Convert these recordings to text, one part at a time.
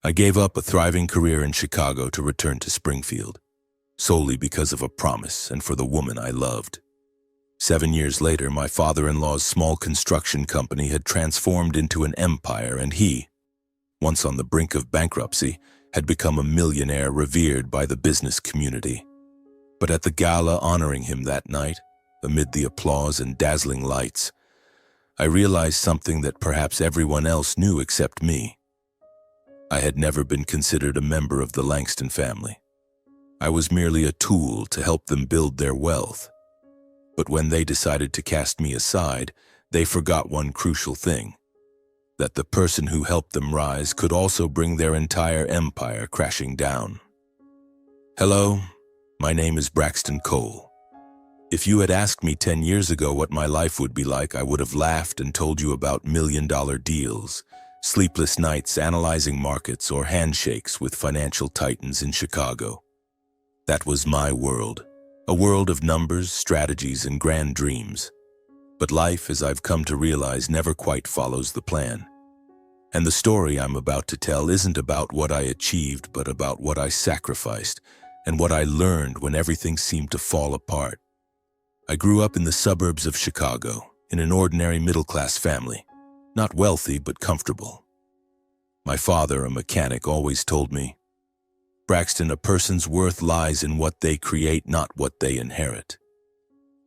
I gave up a thriving career in Chicago to return to Springfield, solely because of a promise and for the woman I loved. 7 years later, my father-in-law's small construction company had transformed into an empire, and he, once on the brink of bankruptcy, had become a millionaire revered by the business community. But at the gala honoring him that night, amid the applause and dazzling lights, I realized something that perhaps everyone else knew except me. I had never been considered a member of the Langston family. I was merely a tool to help them build their wealth. But when they decided to cast me aside, they forgot one crucial thing: that the person who helped them rise could also bring their entire empire crashing down. Hello, my name is Braxton Cole. If you had asked me 10 years ago what my life would be like, I would have laughed and told you about million-dollar deals, sleepless nights analyzing markets, or handshakes with financial titans in Chicago. That was my world, a world of numbers, strategies, and grand dreams. But life, as I've come to realize, never quite follows the plan. And the story I'm about to tell isn't about what I achieved, but about what I sacrificed and what I learned when everything seemed to fall apart. I grew up in the suburbs of Chicago, in an ordinary middle-class family, not wealthy but comfortable. My father, a mechanic, always told me, "Braxton, a person's worth lies in what they create, not what they inherit."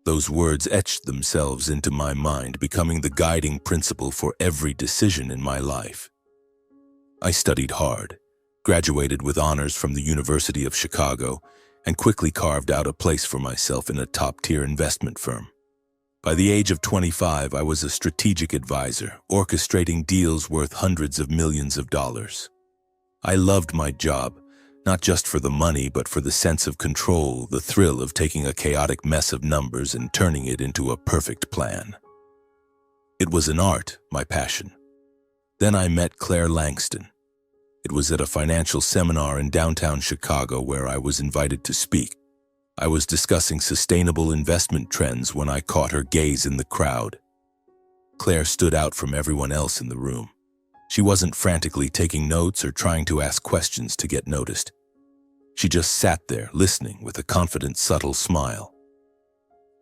Those words etched themselves into my mind, becoming the guiding principle for every decision in my life. I studied hard, graduated with honors from the University of Chicago, and quickly carved out a place for myself in a top-tier investment firm. By the age of 25, I was a strategic advisor, orchestrating deals worth hundreds of millions of dollars. I loved my job, not just for the money, but for the sense of control, the thrill of taking a chaotic mess of numbers and turning it into a perfect plan. It was an art, my passion. Then I met Claire Langston. It was at a financial seminar in downtown Chicago where I was invited to speak. I was discussing sustainable investment trends when I caught her gaze in the crowd. Claire stood out from everyone else in the room. She wasn't frantically taking notes or trying to ask questions to get noticed. She just sat there, listening with a confident, subtle smile.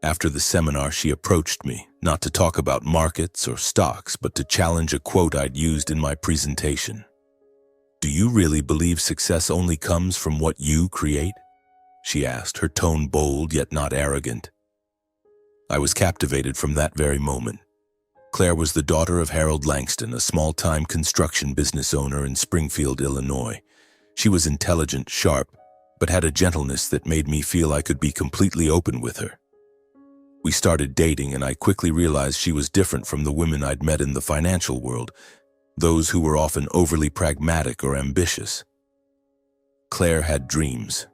After the seminar, she approached me, not to talk about markets or stocks, but to challenge a quote I'd used in my presentation. "Do you really believe success only comes from what you create?" she asked, her tone bold yet not arrogant. I was captivated from that very moment. Claire was the daughter of Harold Langston, a small-time construction business owner in Springfield, Illinois. She was intelligent, sharp, but had a gentleness that made me feel I could be completely open with her. We started dating, and I quickly realized she was different from the women I'd met in the financial world, those who were often overly pragmatic or ambitious. Claire had dreams,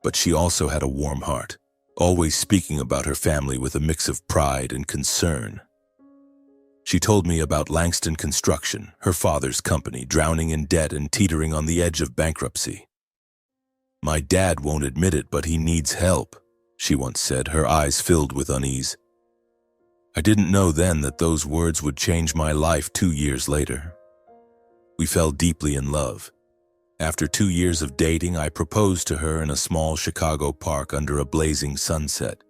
but she also had a warm heart, always speaking about her family with a mix of pride and concern. She told me about Langston Construction, her father's company, drowning in debt and teetering on the edge of bankruptcy. "My dad won't admit it, but he needs help," she once said, her eyes filled with unease. I didn't know then that those words would change my life 2 years later. We fell deeply in love. After 2 years of dating, I proposed to her in a small Chicago park under a blazing sunset.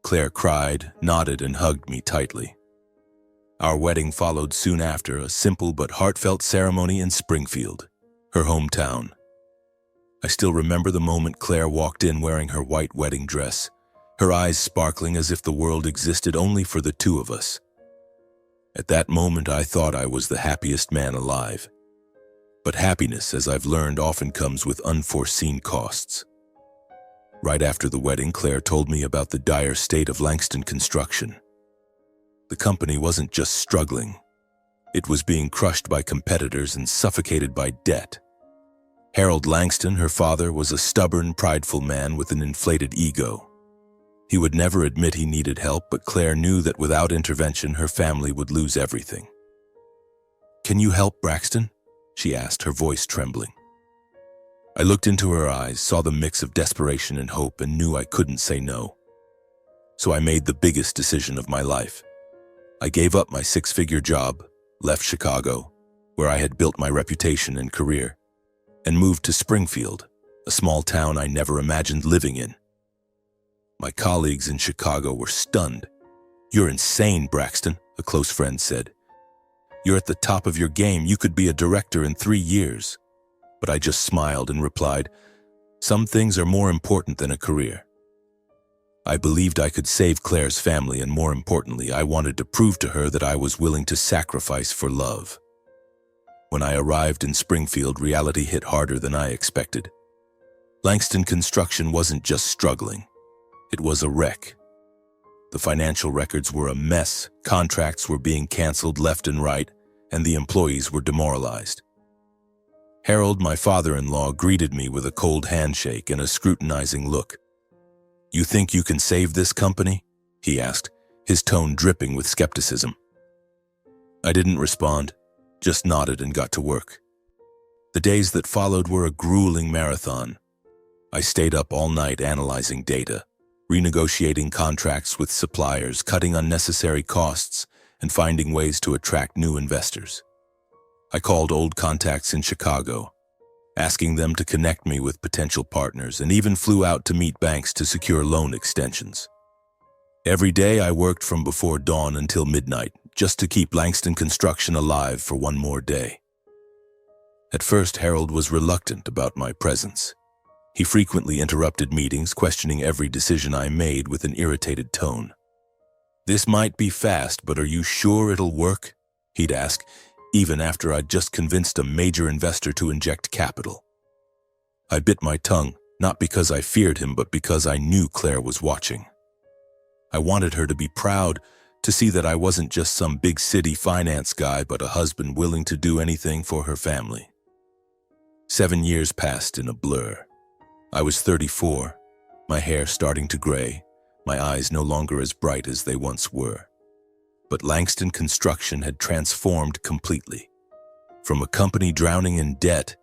Claire cried, nodded, and hugged me tightly. Our wedding followed soon after, a simple but heartfelt ceremony in Springfield, her hometown. I still remember the moment Claire walked in wearing her white wedding dress, her eyes sparkling as if the world existed only for the two of us. At that moment, I thought I was the happiest man alive. But happiness, as I've learned, often comes with unforeseen costs. Right after the wedding, Claire told me about the dire state of Langston Construction. The company wasn't just struggling. It was being crushed by competitors and suffocated by debt. Harold Langston, her father, was a stubborn, prideful man with an inflated ego. He would never admit he needed help, but Claire knew that without intervention, her family would lose everything. "Can you help, Braxton?" she asked, her voice trembling. I looked into her eyes, saw the mix of desperation and hope, and knew I couldn't say no. So I made the biggest decision of my life. I gave up my 6-figure job, left Chicago, where I had built my reputation and career, and moved to Springfield, a small town I never imagined living in. My colleagues in Chicago were stunned. "You're insane, Braxton," a close friend said. "You're at the top of your game. You could be a director in 3 years." But I just smiled and replied, "Some things are more important than a career." I believed I could save Claire's family, and more importantly, I wanted to prove to her that I was willing to sacrifice for love. When I arrived in Springfield, reality hit harder than I expected. Langston Construction wasn't just struggling. It was a wreck. The financial records were a mess, contracts were being canceled left and right, and the employees were demoralized. Harold, my father-in-law, greeted me with a cold handshake and a scrutinizing look. "You think you can save this company?" he asked, his tone dripping with skepticism. I didn't respond, just nodded and got to work. The days that followed were a grueling marathon. I stayed up all night analyzing data, renegotiating contracts with suppliers, cutting unnecessary costs, and finding ways to attract new investors. I called old contacts in Chicago, asking them to connect me with potential partners, and even flew out to meet banks to secure loan extensions. Every day I worked from before dawn until midnight, just to keep Langston Construction alive for one more day. At first, Harold was reluctant about my presence. He frequently interrupted meetings, questioning every decision I made with an irritated tone. "This might be fast, but are you sure it'll work?" he'd ask, even after I'd just convinced a major investor to inject capital. I bit my tongue, not because I feared him, but because I knew Claire was watching. I wanted her to be proud, to see that I wasn't just some big city finance guy, but a husband willing to do anything for her family. 7 years passed in a blur. I was 34, my hair starting to gray, my eyes no longer as bright as they once were. But Langston Construction had transformed completely. From a company drowning in debt,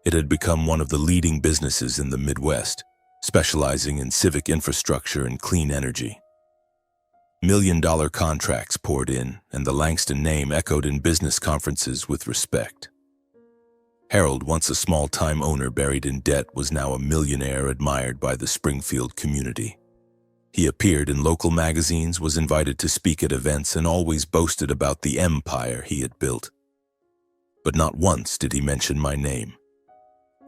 it had become one of the leading businesses in the Midwest, specializing in civic infrastructure and clean energy. $1 million contracts poured in, and the Langston name echoed in business conferences with respect. Harold, once a small-time owner buried in debt, was now a millionaire admired by the Springfield community. He appeared in local magazines, was invited to speak at events, and always boasted about the empire he had built. But not once did he mention my name.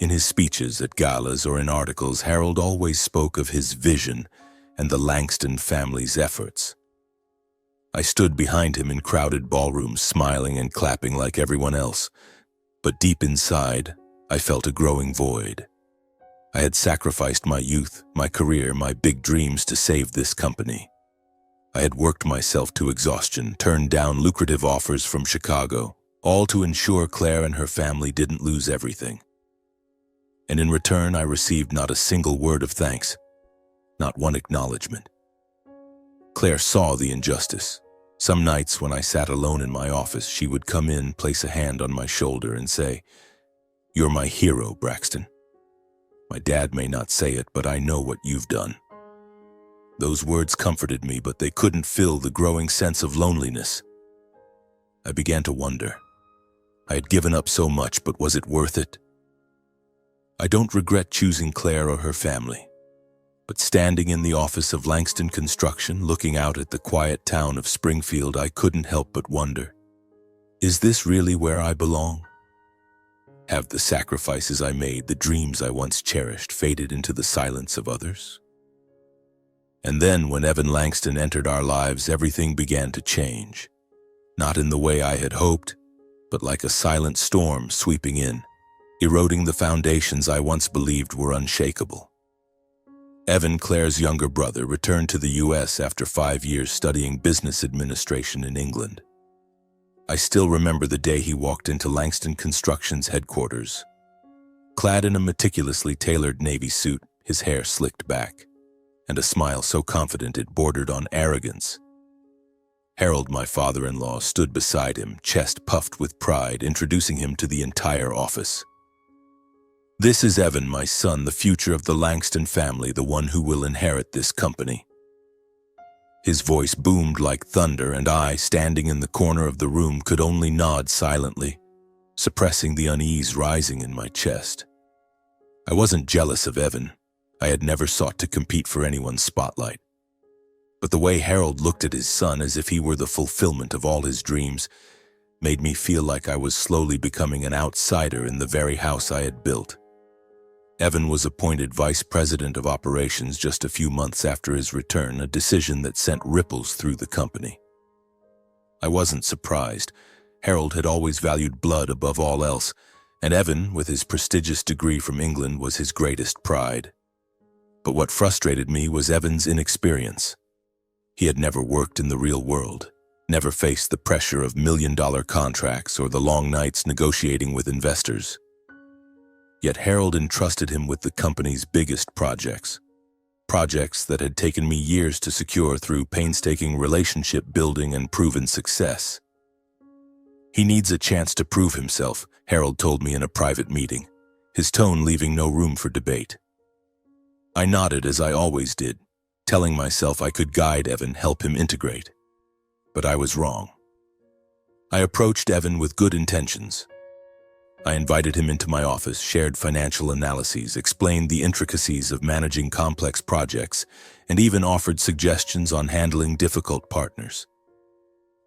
In his speeches at galas or in articles, Harold always spoke of his vision and the Langston family's efforts. I stood behind him in crowded ballrooms, smiling and clapping like everyone else, but deep inside, I felt a growing void. I had sacrificed my youth, my career, my big dreams to save this company. I had worked myself to exhaustion, turned down lucrative offers from Chicago, all to ensure Claire and her family didn't lose everything. And in return, I received not a single word of thanks, not one acknowledgement. Claire saw the injustice. Some nights when I sat alone in my office, she would come in, place a hand on my shoulder, and say, "You're my hero, Braxton. My dad may not say it, but I know what you've done." Those words comforted me, but they couldn't fill the growing sense of loneliness. I began to wonder. I had given up so much, but was it worth it? I don't regret choosing Claire or her family, but standing in the office of Langston Construction, looking out at the quiet town of Springfield, I couldn't help but wonder, is this really where I belong? Have the sacrifices I made, the dreams I once cherished, faded into the silence of others? And then, when Evan Langston entered our lives, everything began to change. Not in the way I had hoped, but like a silent storm sweeping in, eroding the foundations I once believed were unshakable. Evan, Claire's younger brother, returned to the U.S. after 5 years studying business administration in England. I still remember the day he walked into Langston Construction's headquarters. Clad in a meticulously tailored navy suit, his hair slicked back, and a smile so confident it bordered on arrogance. Harold, my father-in-law, stood beside him, chest puffed with pride, introducing him to the entire office. "This is Evan, my son, the future of the Langston family, the one who will inherit this company." His voice boomed like thunder, and I, standing in the corner of the room, could only nod silently. suppressing the unease rising in my chest. I wasn't jealous of Evan. I had never sought to compete for anyone's spotlight. But the way Harold looked at his son as if he were the fulfillment of all his dreams made me feel like I was slowly becoming an outsider in the very house I had built. Evan was appointed vice president of operations just a few months after his return, a decision that sent ripples through the company. I wasn't surprised. Harold had always valued blood above all else, and Evan, with his prestigious degree from England, was his greatest pride. But what frustrated me was Evan's inexperience. He had never worked in the real world, never faced the pressure of million-dollar contracts or the long nights negotiating with investors. Yet Harold entrusted him with the company's biggest projects that had taken me years to secure through painstaking relationship building and proven success. "He needs a chance to prove himself," Harold told me in a private meeting, his tone leaving no room for debate. I nodded as I always did, telling myself I could guide Evan, help him integrate. But I was wrong. I approached Evan with good intentions. I invited him into my office, shared financial analyses, explained the intricacies of managing complex projects, and even offered suggestions on handling difficult partners.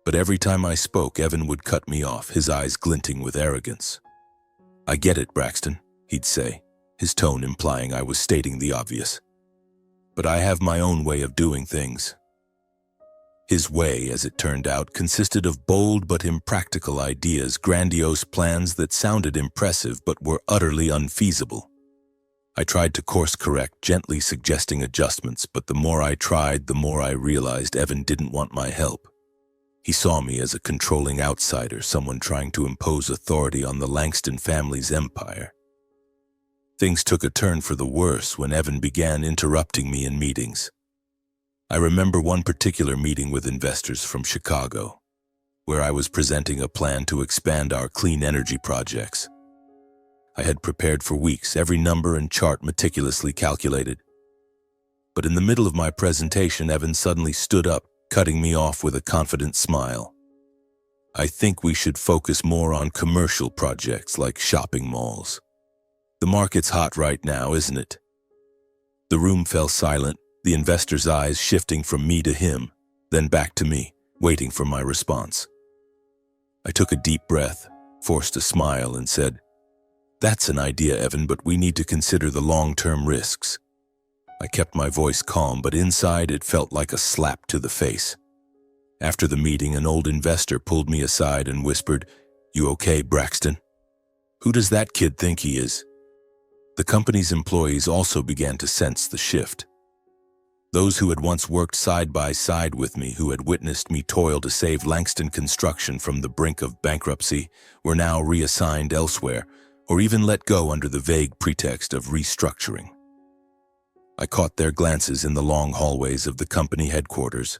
But every time I spoke, Evan would cut me off, his eyes glinting with arrogance. "I get it, Braxton," he'd say, his tone implying I was stating the obvious. "But I have my own way of doing things." His way, as it turned out, consisted of bold but impractical ideas, grandiose plans that sounded impressive but were utterly unfeasible. I tried to course-correct, gently suggesting adjustments, but the more I tried, the more I realized Evan didn't want my help. He saw me as a controlling outsider, someone trying to impose authority on the Langston family's empire. Things took a turn for the worse when Evan began interrupting me in meetings. I remember one particular meeting with investors from Chicago, where I was presenting a plan to expand our clean energy projects. I had prepared for weeks, every number and chart meticulously calculated. But in the middle of my presentation, Evan suddenly stood up, cutting me off with a confident smile. "I think we should focus more on commercial projects like shopping malls. The market's hot right now, isn't it?" The room fell silent, the investor's eyes shifting from me to him, then back to me, waiting for my response. I took a deep breath, forced a smile, and said, "That's an idea, Evan, but we need to consider the long-term risks." I kept my voice calm, but inside it felt like a slap to the face. After the meeting, an old investor pulled me aside and whispered, "You okay, Braxton? Who does that kid think he is?" The company's employees also began to sense the shift. Those who had once worked side by side with me, who had witnessed me toil to save Langston Construction from the brink of bankruptcy, were now reassigned elsewhere, or even let go under the vague pretext of restructuring. I caught their glances in the long hallways of the company headquarters,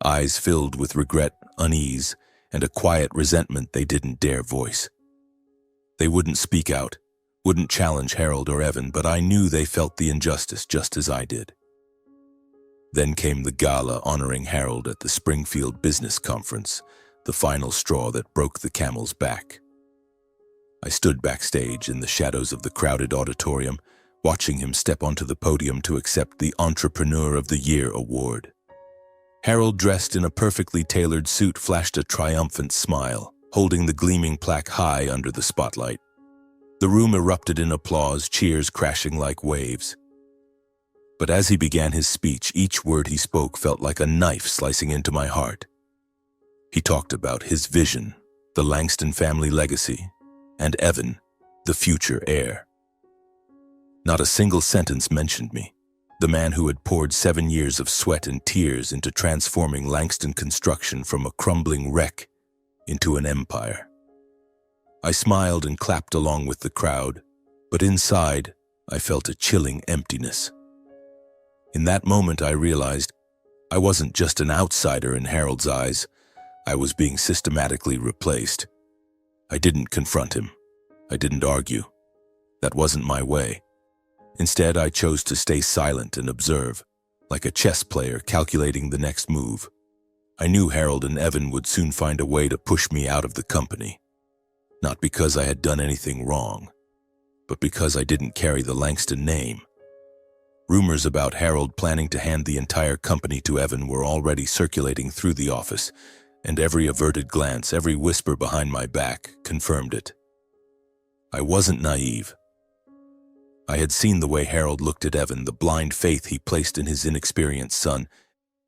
eyes filled with regret, unease, and a quiet resentment they didn't dare voice. They wouldn't speak out, wouldn't challenge Harold or Evan, but I knew they felt the injustice just as I did. Then came the gala honoring Harold at the Springfield Business Conference, the final straw that broke the camel's back. I stood backstage in the shadows of the crowded auditorium, watching him step onto the podium to accept the Entrepreneur of the Year award. Harold, dressed in a perfectly tailored suit, flashed a triumphant smile, holding the gleaming plaque high under the spotlight. The room erupted in applause, cheers crashing like waves. But as he began his speech, each word he spoke felt like a knife slicing into my heart. He talked about his vision, the Langston family legacy, and Evan, the future heir. Not a single sentence mentioned me, the man who had poured 7 years of sweat and tears into transforming Langston Construction from a crumbling wreck into an empire. I smiled and clapped along with the crowd, but inside I felt a chilling emptiness. In that moment, I realized I wasn't just an outsider in Harold's eyes. I was being systematically replaced. I didn't confront him. I didn't argue. That wasn't my way. Instead, I chose to stay silent and observe, like a chess player calculating the next move. I knew Harold and Evan would soon find a way to push me out of the company. not because I had done anything wrong, but because I didn't carry the Langston name. Rumors about Harold planning to hand the entire company to Evan were already circulating through the office, and every averted glance, every whisper behind my back confirmed it. I wasn't naive. I had seen the way Harold looked at Evan, the blind faith he placed in his inexperienced son,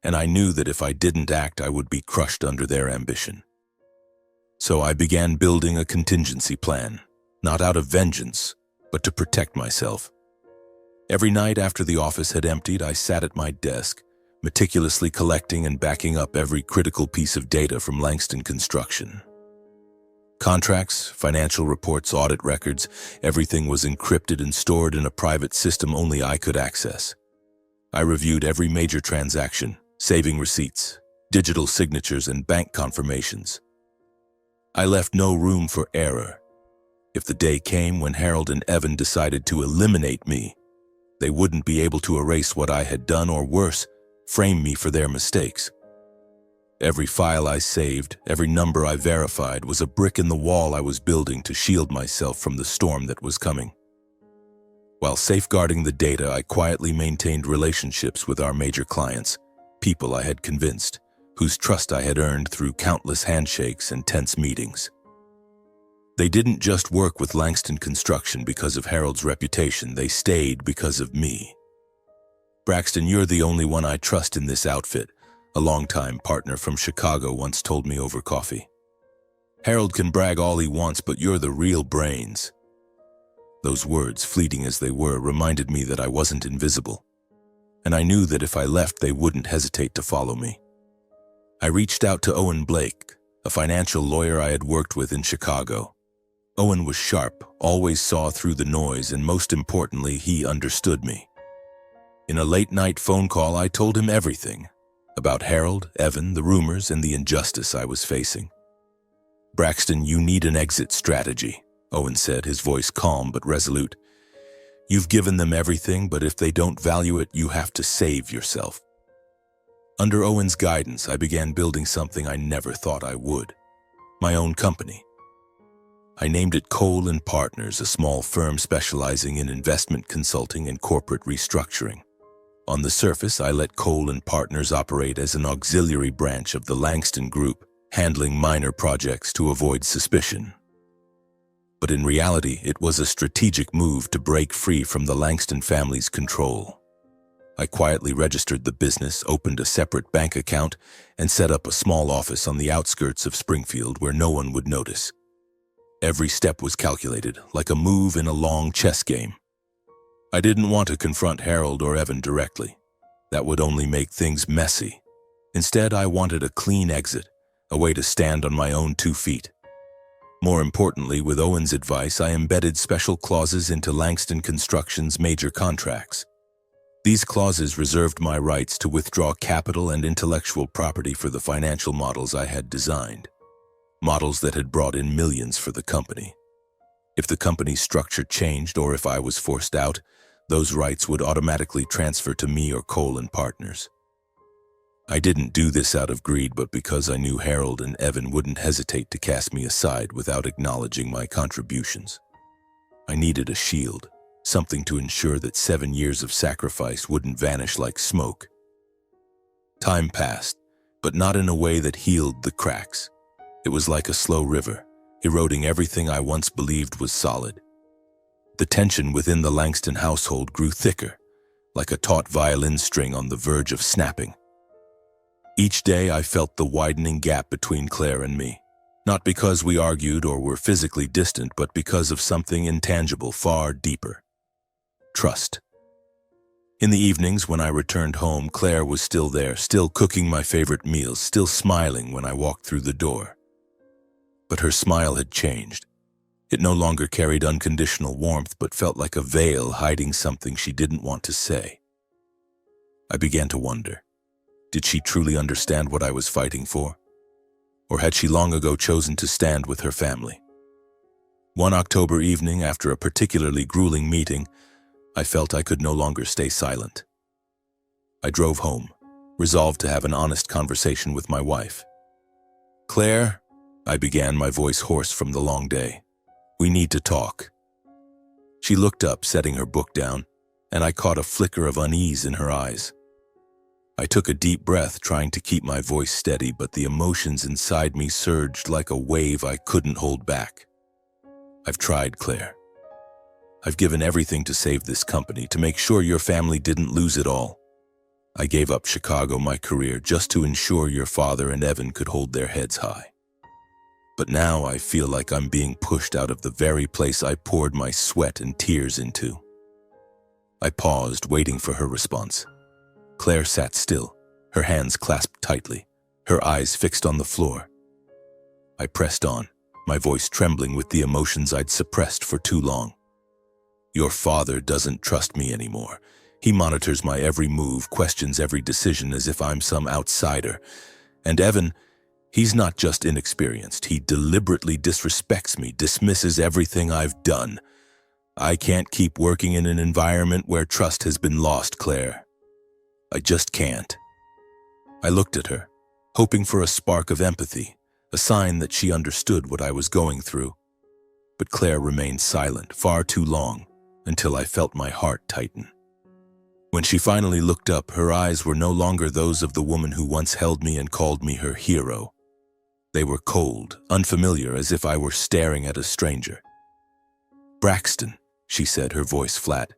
and I knew that if I didn't act, I would be crushed under their ambition. So I began building a contingency plan, not out of vengeance, but to protect myself. Every night after the office had emptied, I sat at my desk, meticulously collecting and backing up every critical piece of data from Langston Construction. Contracts, financial reports, audit records, everything was encrypted and stored in a private system only I could access. I reviewed every major transaction, saving receipts, digital signatures, and bank confirmations. I left no room for error. If the day came when Harold and Evan decided to eliminate me, they wouldn't be able to erase what I had done, or worse, frame me for their mistakes. Every file I saved, every number I verified was a brick in the wall I was building to shield myself from the storm that was coming. While safeguarding the data, I quietly maintained relationships with our major clients, people I had convinced, whose trust I had earned through countless handshakes and tense meetings. They didn't just work with Langston Construction because of Harold's reputation, they stayed because of me. "Braxton, you're the only one I trust in this outfit," a longtime partner from Chicago once told me over coffee. "Harold can brag all he wants, but you're the real brains." Those words, fleeting as they were, reminded me that I wasn't invisible, and I knew that if I left, they wouldn't hesitate to follow me. I reached out to Owen Blake, a financial lawyer I had worked with in Chicago. Owen was sharp, always saw through the noise, and most importantly, he understood me. In a late-night phone call, I told him everything about Harold, Evan, the rumors, and the injustice I was facing. "Braxton, you need an exit strategy," Owen said, his voice calm but resolute. "You've given them everything, but if they don't value it, you have to save yourself." Under Owen's guidance, I began building something I never thought I would: my own company. I named it Cole & Partners, a small firm specializing in investment consulting and corporate restructuring. On the surface, I let Cole & Partners operate as an auxiliary branch of the Langston Group, handling minor projects to avoid suspicion. But in reality, it was a strategic move to break free from the Langston family's control. I quietly registered the business, opened a separate bank account, and set up a small office on the outskirts of Springfield where no one would notice. Every step was calculated, like a move in a long chess game. I didn't want to confront Harold or Evan directly. That would only make things messy. Instead, I wanted a clean exit, a way to stand on my own 2 feet. More importantly, with Owen's advice, I embedded special clauses into Langston Construction's major contracts. These clauses reserved my rights to withdraw capital and intellectual property for the financial models I had designed. Models that had brought in millions for the company. If the company's structure changed or if I was forced out, those rights would automatically transfer to me or Cole & Partners. I didn't do this out of greed, but because I knew Harold and Evan wouldn't hesitate to cast me aside without acknowledging my contributions. I needed a shield, something to ensure that 7 years of sacrifice wouldn't vanish like smoke. Time passed, but not in a way that healed the cracks. It was like a slow river, eroding everything I once believed was solid. The tension within the Langston household grew thicker, like a taut violin string on the verge of snapping. Each day I felt the widening gap between Claire and me, not because we argued or were physically distant, but because of something intangible far deeper: trust. In the evenings when I returned home, Claire was still there, still cooking my favorite meals, still smiling when I walked through the door. But her smile had changed. It no longer carried unconditional warmth, but felt like a veil hiding something she didn't want to say. I began to wonder, did she truly understand what I was fighting for? Or had she long ago chosen to stand with her family? One October evening, after a particularly grueling meeting, I felt I could no longer stay silent. I drove home, resolved to have an honest conversation with my wife. "Claire," I began, my voice hoarse from the long day. "We need to talk." She looked up, setting her book down, and I caught a flicker of unease in her eyes. I took a deep breath, trying to keep my voice steady, but the emotions inside me surged like a wave I couldn't hold back. "I've tried, Claire. I've given everything to save this company, to make sure your family didn't lose it all. I gave up Chicago, my career, just to ensure your father and Evan could hold their heads high. But now I feel like I'm being pushed out of the very place I poured my sweat and tears into." I paused, waiting for her response. Claire sat still, her hands clasped tightly, her eyes fixed on the floor. I pressed on, my voice trembling with the emotions I'd suppressed for too long. "Your father doesn't trust me anymore. He monitors my every move, questions every decision as if I'm some outsider. And Evan, he's not just inexperienced, he deliberately disrespects me, dismisses everything I've done. I can't keep working in an environment where trust has been lost, Claire. I just can't." I looked at her, hoping for a spark of empathy, a sign that she understood what I was going through. But Claire remained silent far too long, until I felt my heart tighten. When she finally looked up, her eyes were no longer those of the woman who once held me and called me her hero. They were cold, unfamiliar, as if I were staring at a stranger. "Braxton," she said, her voice flat,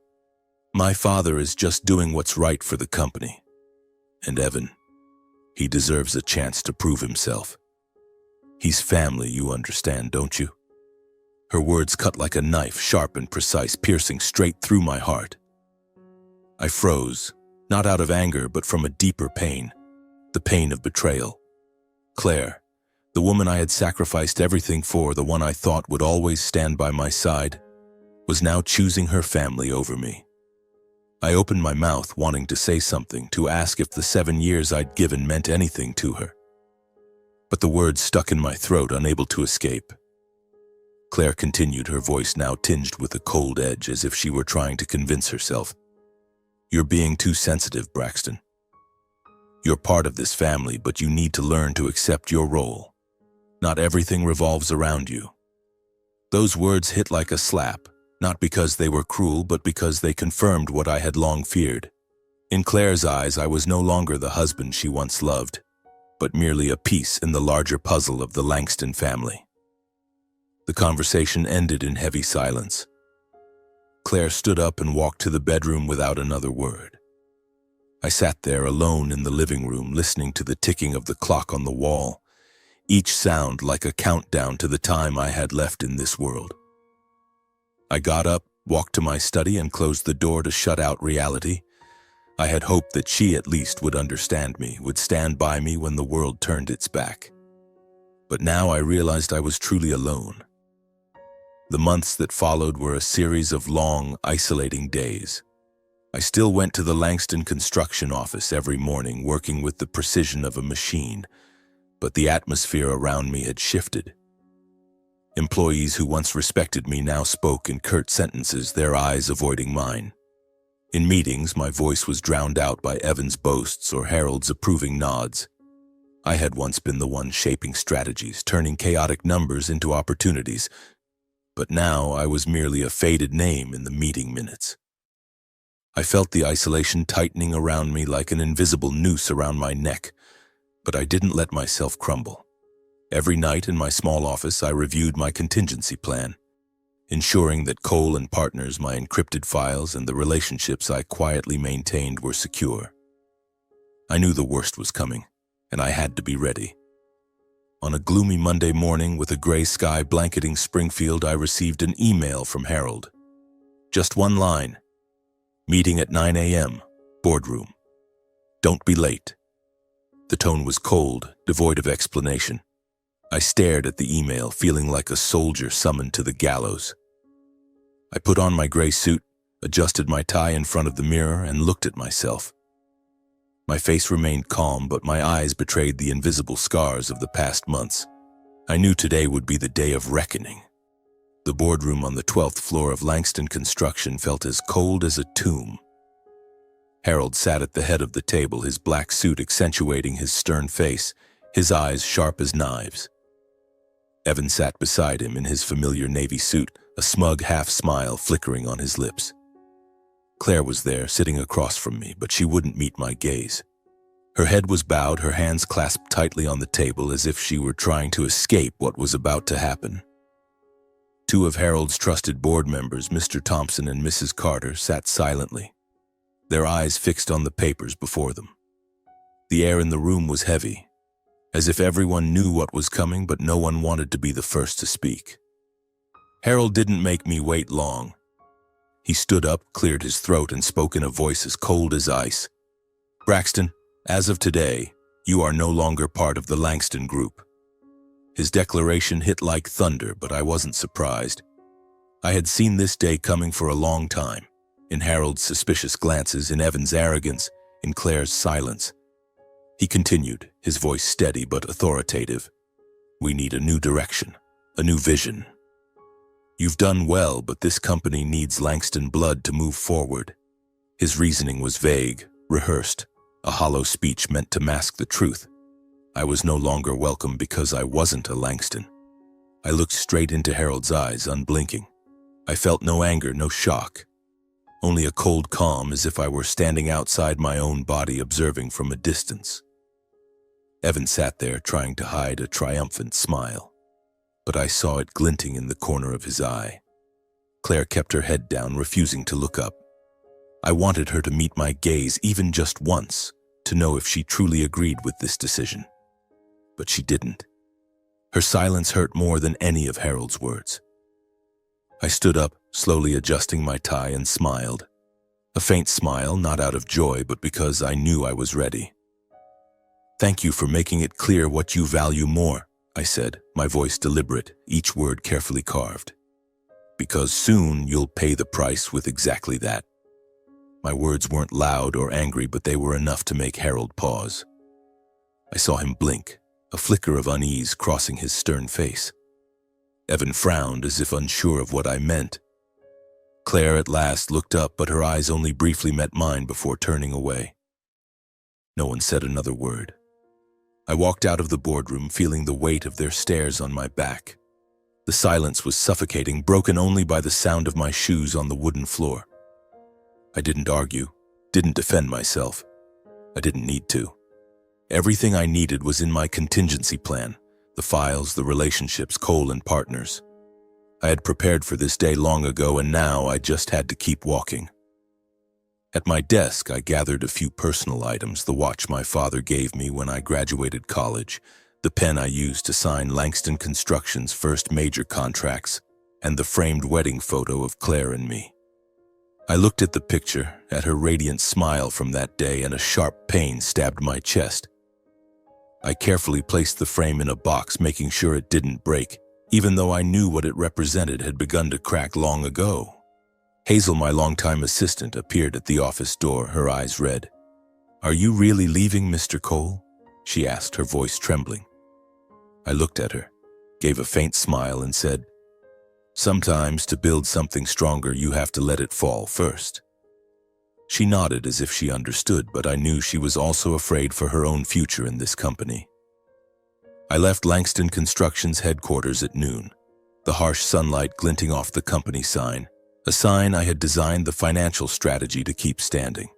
"my father is just doing what's right for the company. And Evan, he deserves a chance to prove himself. He's family, you understand, don't you?" Her words cut like a knife, sharp and precise, piercing straight through my heart. I froze, not out of anger, but from a deeper pain, the pain of betrayal. Claire, the woman I had sacrificed everything for, the one I thought would always stand by my side, was now choosing her family over me. I opened my mouth, wanting to say something, to ask if the 7 years I'd given meant anything to her. But the words stuck in my throat, unable to escape. Claire continued, her voice now tinged with a cold edge, as if she were trying to convince herself. "You're being too sensitive, Braxton. You're part of this family, but you need to learn to accept your role. Not everything revolves around you." Those words hit like a slap, not because they were cruel, but because they confirmed what I had long feared. In Claire's eyes, I was no longer the husband she once loved, but merely a piece in the larger puzzle of the Langston family. The conversation ended in heavy silence. Claire stood up and walked to the bedroom without another word. I sat there alone in the living room, listening to the ticking of the clock on the wall, each sound like a countdown to the time I had left in this world. I got up, walked to my study, and closed the door to shut out reality. I had hoped that she at least would understand me, would stand by me when the world turned its back. But now I realized I was truly alone. The months that followed were a series of long, isolating days. I still went to the Langston construction office every morning, working with the precision of a machine, but the atmosphere around me had shifted. Employees who once respected me now spoke in curt sentences, their eyes avoiding mine. In meetings, my voice was drowned out by Evan's boasts or Harold's approving nods. I had once been the one shaping strategies, turning chaotic numbers into opportunities, but now I was merely a faded name in the meeting minutes. I felt the isolation tightening around me like an invisible noose around my neck, but I didn't let myself crumble. Every night in my small office, I reviewed my contingency plan, ensuring that Cole and Partners, my encrypted files, and the relationships I quietly maintained were secure. I knew the worst was coming, and I had to be ready. On a gloomy Monday morning with a gray sky blanketing Springfield, I received an email from Harold. Just one line. "Meeting at 9 a.m., boardroom. Don't be late." The tone was cold, devoid of explanation. I stared at the email, feeling like a soldier summoned to the gallows. I put on my gray suit, adjusted my tie in front of the mirror, and looked at myself. My face remained calm, but my eyes betrayed the invisible scars of the past months. I knew today would be the day of reckoning. The boardroom on the 12th floor of Langston Construction felt as cold as a tomb. Harold sat at the head of the table, his black suit accentuating his stern face, his eyes sharp as knives. Evan sat beside him in his familiar navy suit, a smug half-smile flickering on his lips. Claire was there, sitting across from me, but she wouldn't meet my gaze. Her head was bowed, her hands clasped tightly on the table as if she were trying to escape what was about to happen. Two of Harold's trusted board members, Mr. Thompson and Mrs. Carter, sat silently, their eyes fixed on the papers before them. The air in the room was heavy, as if everyone knew what was coming, but no one wanted to be the first to speak. Harold didn't make me wait long. He stood up, cleared his throat, and spoke in a voice as cold as ice. "Braxton, as of today, you are no longer part of the Langston Group." His declaration hit like thunder, but I wasn't surprised. I had seen this day coming for a long time, in Harold's suspicious glances, in Evan's arrogance, in Claire's silence. He continued, his voice steady but authoritative. "We need a new direction, a new vision. You've done well, but this company needs Langston blood to move forward." His reasoning was vague, rehearsed, a hollow speech meant to mask the truth. I was no longer welcome because I wasn't a Langston. I looked straight into Harold's eyes, unblinking. I felt no anger, no shock, only a cold calm, as if I were standing outside my own body, observing from a distance. Evan sat there, trying to hide a triumphant smile, but I saw it glinting in the corner of his eye. Claire kept her head down, refusing to look up. I wanted her to meet my gaze, even just once, to know if she truly agreed with this decision. But she didn't. Her silence hurt more than any of Harold's words. I stood up, slowly adjusting my tie, and smiled. A faint smile, not out of joy, but because I knew I was ready. "Thank you for making it clear what you value more," I said, my voice deliberate, each word carefully carved. "Because soon you'll pay the price with exactly that." My words weren't loud or angry, but they were enough to make Harold pause. I saw him blink, a flicker of unease crossing his stern face. Evan frowned, as if unsure of what I meant. Claire at last looked up, but her eyes only briefly met mine before turning away. No one said another word. I walked out of the boardroom, feeling the weight of their stares on my back. The silence was suffocating, broken only by the sound of my shoes on the wooden floor. I didn't argue, didn't defend myself. I didn't need to. Everything I needed was in my contingency plan, the files, the relationships, Cole and partners. I had prepared for this day long ago, and now I just had to keep walking. At my desk, I gathered a few personal items: the watch my father gave me when I graduated college, the pen I used to sign Langston Construction's first major contracts, and the framed wedding photo of Claire and me. I looked at the picture, at her radiant smile from that day, and a sharp pain stabbed my chest. I carefully placed the frame in a box, making sure it didn't break, even though I knew what it represented had begun to crack long ago. Hazel, my longtime assistant, appeared at the office door, her eyes red. "Are you really leaving, Mr. Cole?" she asked, her voice trembling. I looked at her, gave a faint smile, and said, "Sometimes to build something stronger, you have to let it fall first." She nodded as if she understood, but I knew she was also afraid for her own future in this company. I left Langston Construction's headquarters at noon, the harsh sunlight glinting off the company sign, a sign I had designed the financial strategy to keep standing.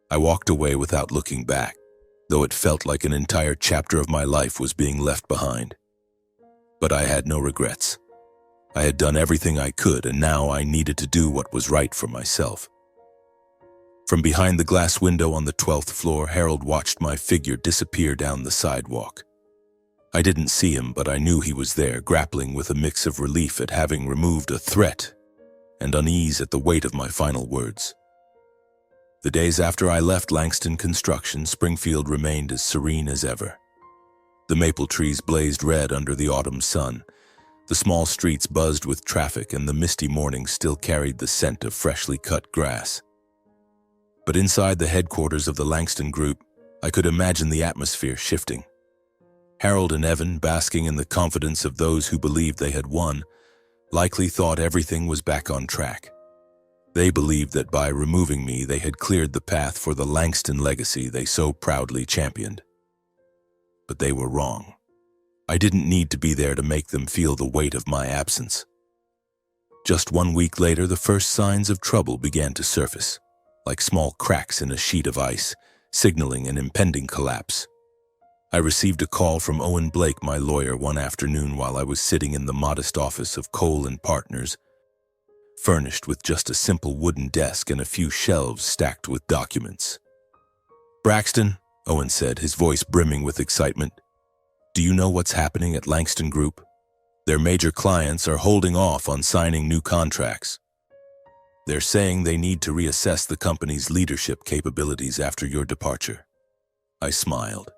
I walked away without looking back, though it felt like an entire chapter of my life was being left behind. But I had no regrets. I had done everything I could, and now I needed to do what was right for myself. From behind the glass window on the 12th floor, Harold watched my figure disappear down the sidewalk. I didn't see him, but I knew he was there, grappling with a mix of relief at having removed a threat and unease at the weight of my final words. The days after I left Langston Construction, Springfield remained as serene as ever. The maple trees blazed red under the autumn sun. The small streets buzzed with traffic, and the misty mornings still carried the scent of freshly cut grass. But inside the headquarters of the Langston Group, I could imagine the atmosphere shifting. Harold and Evan, basking in the confidence of those who believed they had won, likely thought everything was back on track. They believed that by removing me, they had cleared the path for the Langston legacy they so proudly championed. But they were wrong. I didn't need to be there to make them feel the weight of my absence. Just 1 week later, the first signs of trouble began to surface, like small cracks in a sheet of ice, signaling an impending collapse. I received a call from Owen Blake, my lawyer, one afternoon while I was sitting in the modest office of Cole and Partners, furnished with just a simple wooden desk and a few shelves stacked with documents. "Braxton," Owen said, his voice brimming with excitement, "do you know what's happening at Langston Group? Their major clients are holding off on signing new contracts. They're saying they need to reassess the company's leadership capabilities after your departure." I smiled,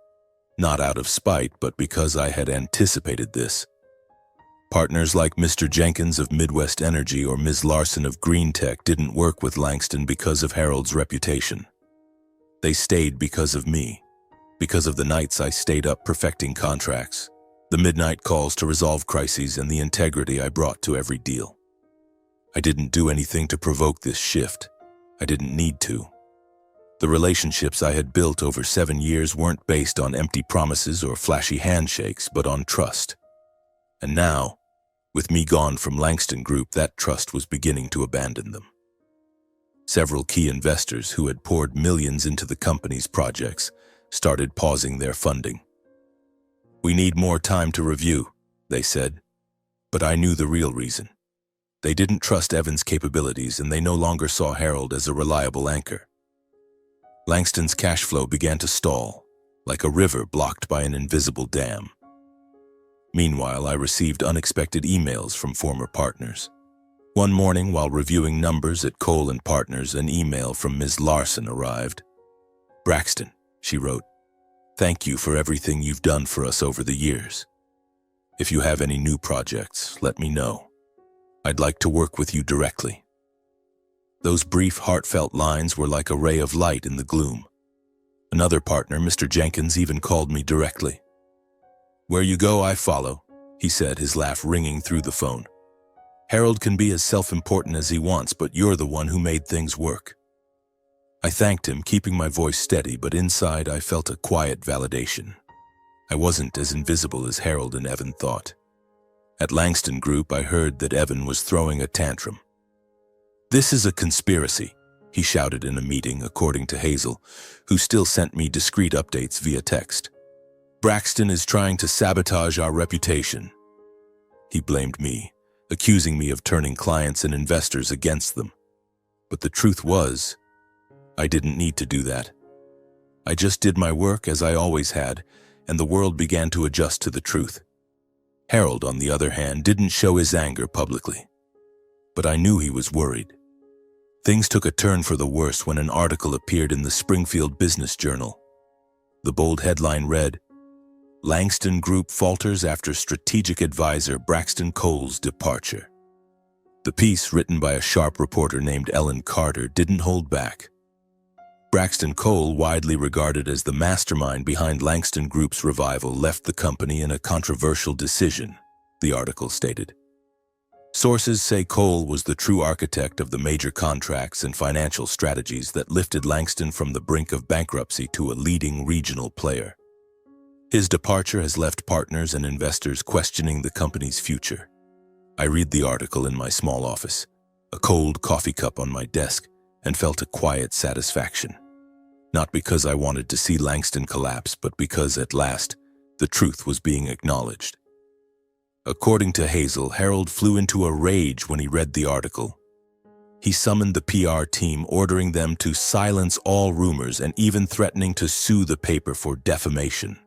not out of spite, but because I had anticipated this. Partners like Mr. Jenkins of Midwest Energy or Ms. Larson of Green Tech didn't work with Langston because of Harold's reputation. They stayed because of me, because of the nights I stayed up perfecting contracts, the midnight calls to resolve crises, and the integrity I brought to every deal. I didn't do anything to provoke this shift. I didn't need to. The relationships I had built over 7 years weren't based on empty promises or flashy handshakes, but on trust. And now, with me gone from Langston Group, that trust was beginning to abandon them. Several key investors who had poured millions into the company's projects started pausing their funding. "We need more time to review," they said. But I knew the real reason. They didn't trust Evan's capabilities, and they no longer saw Harold as a reliable anchor. Langston's cash flow began to stall, like a river blocked by an invisible dam. Meanwhile, I received unexpected emails from former partners. One morning, while reviewing numbers at Cole and Partners, an email from Ms. Larson arrived. "Braxton," she wrote, "thank you for everything you've done for us over the years. If you have any new projects, let me know. I'd like to work with you directly." Those brief, heartfelt lines were like a ray of light in the gloom. Another partner, Mr. Jenkins, even called me directly. "Where you go, I follow," he said, his laugh ringing through the phone. "Harold can be as self-important as he wants, but you're the one who made things work." I thanked him, keeping my voice steady, but inside I felt a quiet validation. I wasn't as invisible as Harold and Evan thought. At Langston Group, I heard that Evan was throwing a tantrum. "This is a conspiracy," he shouted in a meeting, according to Hazel, who still sent me discreet updates via text. "Braxton is trying to sabotage our reputation." He blamed me, accusing me of turning clients and investors against them. But the truth was, I didn't need to do that. I just did my work as I always had, and the world began to adjust to the truth. Harold, on the other hand, didn't show his anger publicly. But I knew he was worried. Things took a turn for the worse when an article appeared in the Springfield Business Journal. The bold headline read, "Langston Group falters after strategic advisor Braxton Cole's departure." The piece, written by a sharp reporter named Ellen Carter, didn't hold back. Braxton Cole, widely regarded as the mastermind behind Langston Group's revival, left the company in a controversial decision, the article stated. Sources say Cole was the true architect of the major contracts and financial strategies that lifted Langston from the brink of bankruptcy to a leading regional player. His departure has left partners and investors questioning the company's future. I read the article in my small office, a cold coffee cup on my desk, and felt a quiet satisfaction. Not because I wanted to see Langston collapse, but because, at last, the truth was being acknowledged. According to Hazel, Harold flew into a rage when he read the article. He summoned the PR team, ordering them to silence all rumors and even threatening to sue the paper for defamation.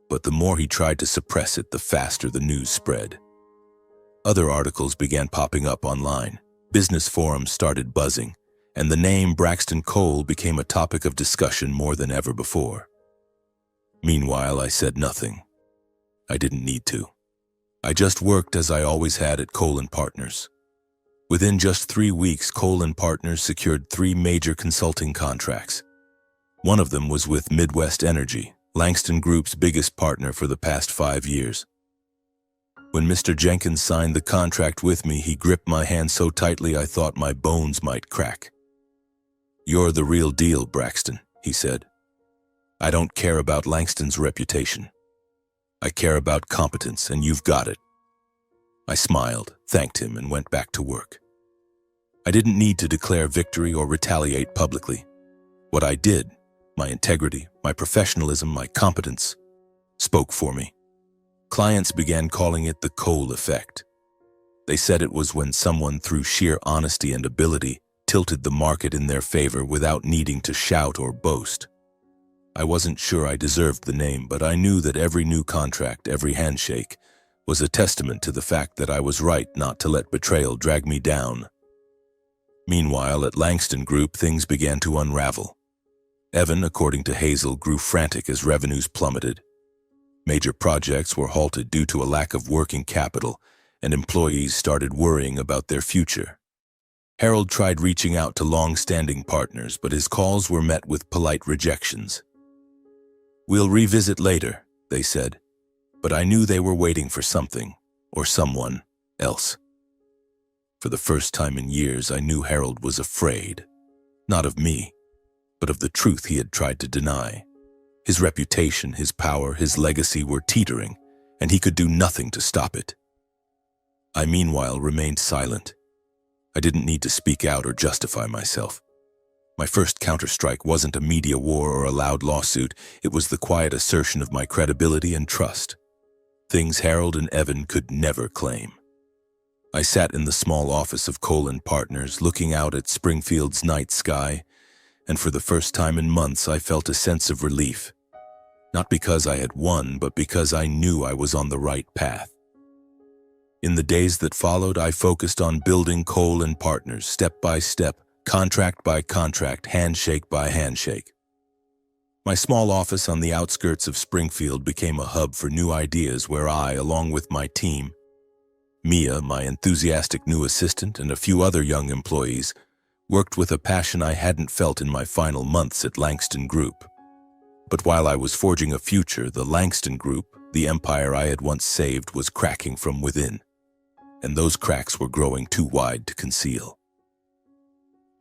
But the more he tried to suppress it, the faster the news spread. Other articles began popping up online. Business forums started buzzing, and the name Braxton Cole became a topic of discussion more than ever before. Meanwhile, I said nothing. I didn't need to. I just worked as I always had at Cole & Partners. Within just 3 weeks, Cole & Partners secured 3 major consulting contracts. One of them was with Midwest Energy, Langston Group's biggest partner for the past 5 years. When Mr. Jenkins signed the contract with me, he gripped my hand so tightly I thought my bones might crack. "You're the real deal, Braxton," he said. "I don't care about Langston's reputation. I care about competence, and you've got it." I smiled, thanked him, and went back to work. I didn't need to declare victory or retaliate publicly. What I did, my integrity, my professionalism, my competence, spoke for me. Clients began calling it the Cole effect. They said it was when someone, through sheer honesty and ability, tilted the market in their favor without needing to shout or boast. I wasn't sure I deserved the name, but I knew that every new contract, every handshake, was a testament to the fact that I was right not to let betrayal drag me down. Meanwhile, at Langston Group, things began to unravel. Evan, according to Hazel, grew frantic as revenues plummeted. Major projects were halted due to a lack of working capital, and employees started worrying about their future. Harold tried reaching out to long-standing partners, but his calls were met with polite rejections. "We'll revisit later," they said, but I knew they were waiting for something, or someone, else. For the first time in years, I knew Harold was afraid, not of me, but of the truth he had tried to deny. His reputation, his power, his legacy were teetering, and he could do nothing to stop it. I, meanwhile, remained silent. I didn't need to speak out or justify myself. My first counterstrike wasn't a media war or a loud lawsuit. It was the quiet assertion of my credibility and trust. Things Harold and Evan could never claim. I sat in the small office of Cole & Partners, looking out at Springfield's night sky, and for the first time in months I felt a sense of relief. Not because I had won, but because I knew I was on the right path. In the days that followed, I focused on building Cole & Partners step by step, contract by contract, handshake by handshake. My small office on the outskirts of Springfield became a hub for new ideas where I, along with my team, Mia, my enthusiastic new assistant, and a few other young employees, worked with a passion I hadn't felt in my final months at Langston Group. But while I was forging a future, the Langston Group, the empire I had once saved, was cracking from within, and those cracks were growing too wide to conceal.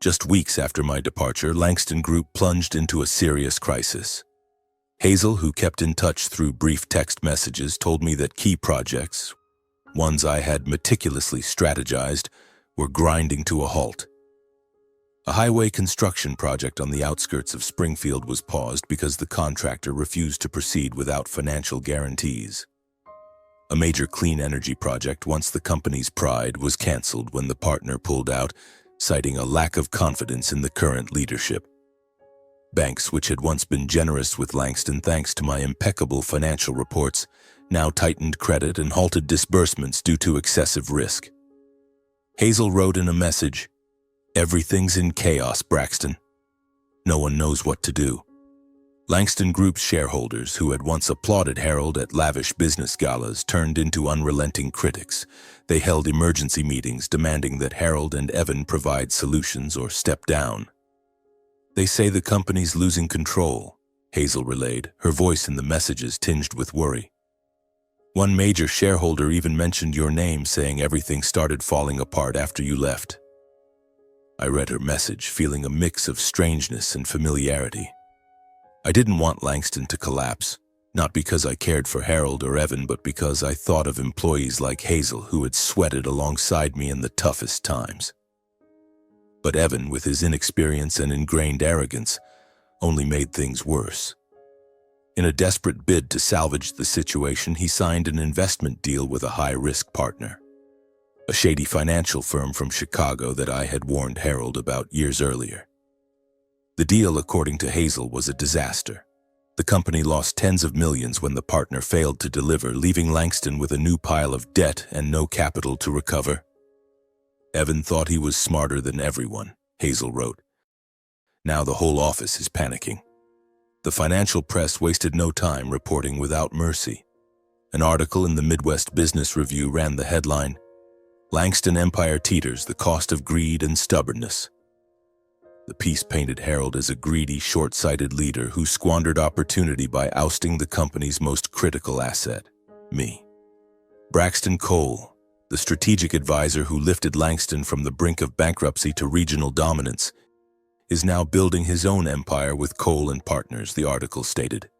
Just weeks after my departure, Langston Group plunged into a serious crisis. Hazel, who kept in touch through brief text messages, told me that key projects, ones I had meticulously strategized, were grinding to a halt. A highway construction project on the outskirts of Springfield was paused because the contractor refused to proceed without financial guarantees. A major clean energy project, once the company's pride, was canceled when the partner pulled out, citing a lack of confidence in the current leadership. Banks, which had once been generous with Langston thanks to my impeccable financial reports, now tightened credit and halted disbursements due to excessive risk. Hazel wrote in a message, "Everything's in chaos, Braxton. No one knows what to do." Langston Group's shareholders, who had once applauded Harold at lavish business galas, turned into unrelenting critics. They held emergency meetings demanding that Harold and Evan provide solutions or step down. "They say the company's losing control," Hazel relayed, her voice in the messages tinged with worry. "One major shareholder even mentioned your name, saying everything started falling apart after you left." I read her message, feeling a mix of strangeness and familiarity. I didn't want Langston to collapse, not because I cared for Harold or Evan, but because I thought of employees like Hazel who had sweated alongside me in the toughest times. But Evan, with his inexperience and ingrained arrogance, only made things worse. In a desperate bid to salvage the situation, he signed an investment deal with a high-risk partner, a shady financial firm from Chicago that I had warned Harold about years earlier. The deal, according to Hazel, was a disaster. The company lost tens of millions when the partner failed to deliver, leaving Langston with a new pile of debt and no capital to recover. "Evan thought he was smarter than everyone," Hazel wrote. "Now the whole office is panicking." The financial press wasted no time reporting without mercy. An article in the Midwest Business Review ran the headline, "Langston Empire Teeters, the Cost of Greed and Stubbornness." The piece painted Harold as a greedy, short-sighted leader who squandered opportunity by ousting the company's most critical asset, me. Braxton Cole, the strategic advisor who lifted Langston from the brink of bankruptcy to regional dominance, is now building his own empire with Cole & Partners, the article stated.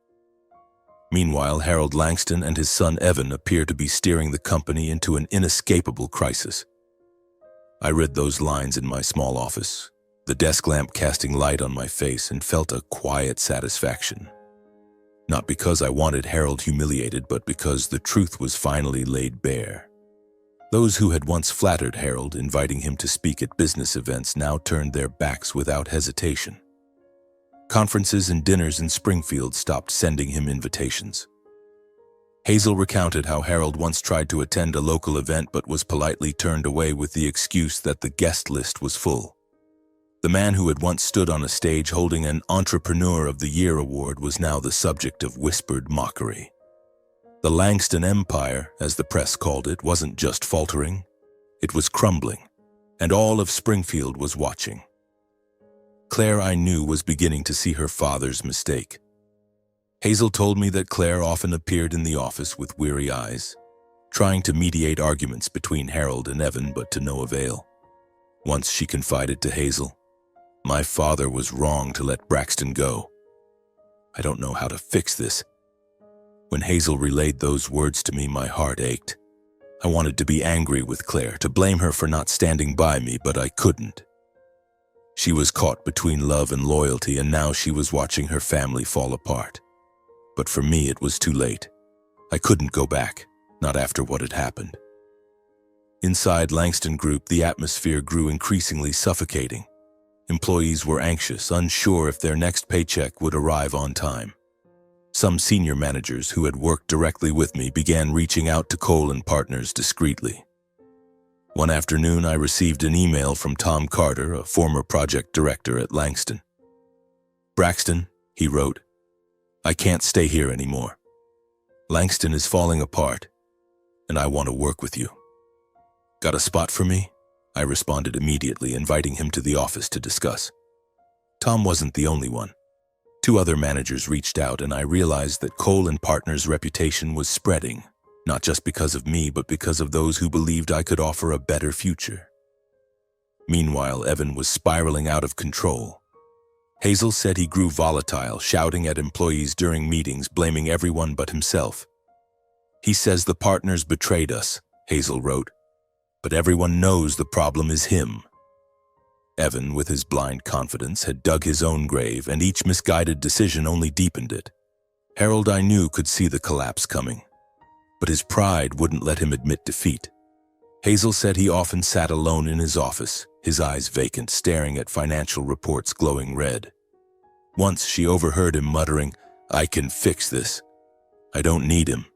Meanwhile, Harold Langston and his son Evan appear to be steering the company into an inescapable crisis. I read those lines in my small office, the desk lamp casting light on my face, and felt a quiet satisfaction. Not because I wanted Harold humiliated, but because the truth was finally laid bare. Those who had once flattered Harold, inviting him to speak at business events, now turned their backs without hesitation. Conferences and dinners in Springfield stopped sending him invitations. Hazel recounted how Harold once tried to attend a local event but was politely turned away with the excuse that the guest list was full. The man who had once stood on a stage holding an Entrepreneur of the Year award was now the subject of whispered mockery. The Langston Empire, as the press called it, wasn't just faltering, it was crumbling, and all of Springfield was watching. Claire, I knew, was beginning to see her father's mistake. Hazel told me that Claire often appeared in the office with weary eyes, trying to mediate arguments between Harold and Evan, but to no avail. Once she confided to Hazel, "My father was wrong to let Braxton go. I don't know how to fix this." When Hazel relayed those words to me, my heart ached. I wanted to be angry with Claire, to blame her for not standing by me, but I couldn't. She was caught between love and loyalty, and now she was watching her family fall apart. But for me, it was too late. I couldn't go back, not after what had happened. Inside Langston Group, the atmosphere grew increasingly suffocating. Employees were anxious, unsure if their next paycheck would arrive on time. Some senior managers who had worked directly with me began reaching out to Cole and Partners discreetly. One afternoon, I received an email from Tom Carter, a former project director at Langston. "Braxton," he wrote, "I can't stay here anymore. Langston is falling apart, and I want to work with you. Got a spot for me?" I responded immediately, inviting him to the office to discuss. Tom wasn't the only one. 2 other managers reached out, and I realized that Cole and Partners' reputation was spreading, not just because of me, but because of those who believed I could offer a better future. Meanwhile, Evan was spiraling out of control. Hazel said he grew volatile, shouting at employees during meetings, blaming everyone but himself. "He says the partners betrayed us," Hazel wrote, "but everyone knows the problem is him." Evan, with his blind confidence, had dug his own grave, and each misguided decision only deepened it. Harold, I knew, could see the collapse coming, but his pride wouldn't let him admit defeat. Hazel said he often sat alone in his office, his eyes vacant, staring at financial reports glowing red. Once she overheard him muttering, "I can fix this. I don't need him."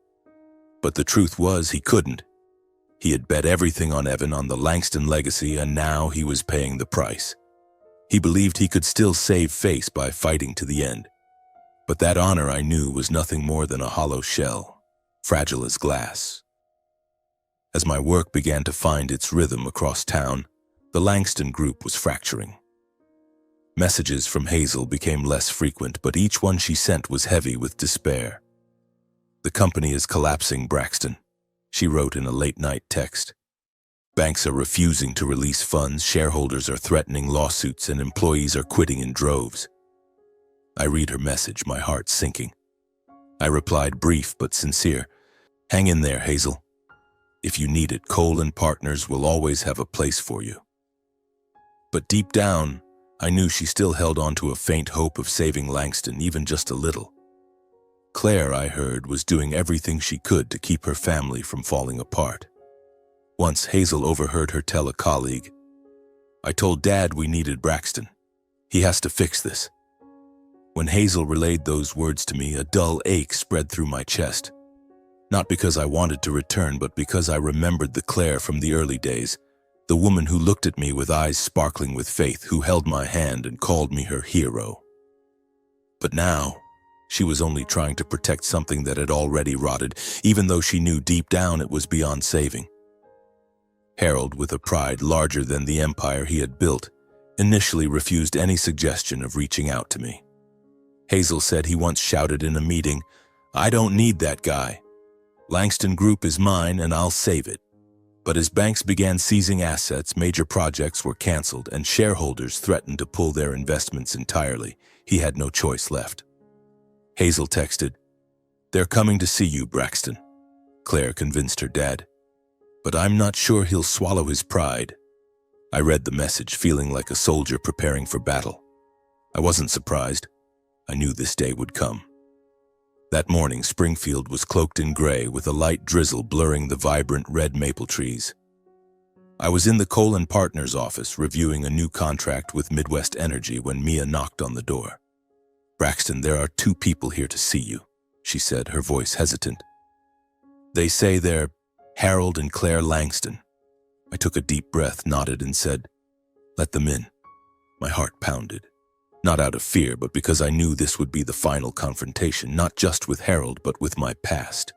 But the truth was he couldn't. He had bet everything on Evan, on the Langston legacy, and now he was paying the price. He believed he could still save face by fighting to the end. But that honor, I knew, was nothing more than a hollow shell, fragile as glass. As my work began to find its rhythm across town, the Langston Group was fracturing. Messages from Hazel became less frequent, but each one she sent was heavy with despair. "The company is collapsing, Braxton," she wrote in a late-night text. "Banks are refusing to release funds, shareholders are threatening lawsuits, and employees are quitting in droves." I read her message, my heart sinking. I replied, brief but sincere, "Hang in there, Hazel. If you need it, Cole and Partners will always have a place for you." But deep down, I knew she still held on to a faint hope of saving Langston, even just a little. Claire, I heard, was doing everything she could to keep her family from falling apart. Once Hazel overheard her tell a colleague, "I told Dad we needed Braxton. He has to fix this." When Hazel relayed those words to me, a dull ache spread through my chest. Not because I wanted to return, but because I remembered the Claire from the early days, the woman who looked at me with eyes sparkling with faith, who held my hand and called me her hero. But now, she was only trying to protect something that had already rotted, even though she knew deep down it was beyond saving. Harold, with a pride larger than the empire he had built, initially refused any suggestion of reaching out to me. Hazel said he once shouted in a meeting, "I don't need that guy. Langston Group is mine and I'll save it." But as banks began seizing assets, major projects were canceled, and shareholders threatened to pull their investments entirely, he had no choice left. Hazel texted, "They're coming to see you, Braxton," Claire convinced her dad. "But I'm not sure he'll swallow his pride." I read the message, feeling like a soldier preparing for battle. I wasn't surprised. I knew this day would come. That morning, Springfield was cloaked in gray, with a light drizzle blurring the vibrant red maple trees. I was in the Cole & Partners office reviewing a new contract with Midwest Energy when Mia knocked on the door. "Braxton, there are 2 people here to see you," she said, her voice hesitant. "They say they're Harold and Claire Langston." I took a deep breath, nodded, and said, "Let them in." My heart pounded, not out of fear, but because I knew this would be the final confrontation, not just with Harold, but with my past.